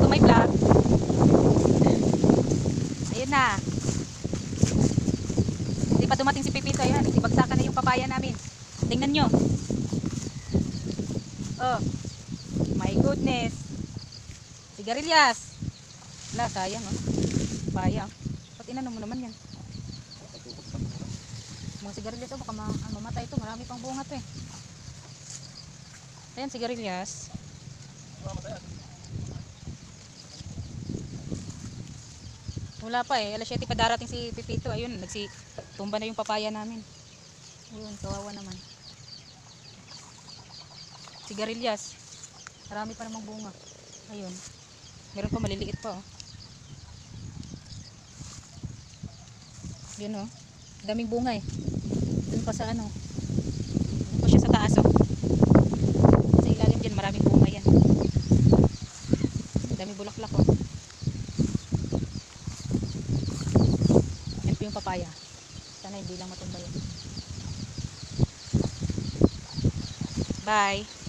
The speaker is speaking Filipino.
to my vlog. Ayun na. Hindi pa dumating si Pipito. Ayan, nagsibagsakan na yung papaya namin. Tingnan nyo. Oh, my goodness. Sigarilyas. Wala, sayang oh. Papaya. Ba't inano mo naman yan? Mga sigarilyas oh, baka mamatay ito. Marami pang bunga to eh. Ayan, sigarilyas. Wala pa eh. Alas 7 pa darating si Pipito. Ayun, nagsitumba na yung papaya namin. Ayun, kawawa naman. Sigarilyas. Marami pa namang bunga. Ayun. Meron pa maliliit pa oh. Yun oh. Daming bunga eh. Dun pa sa ano. Dun pa siya sa taas oh. Sa ilalim dyan maraming bunga yan. Daming bulaklak oh. Yan po yung papaya. Sana hindi lang matumba yun. Bye.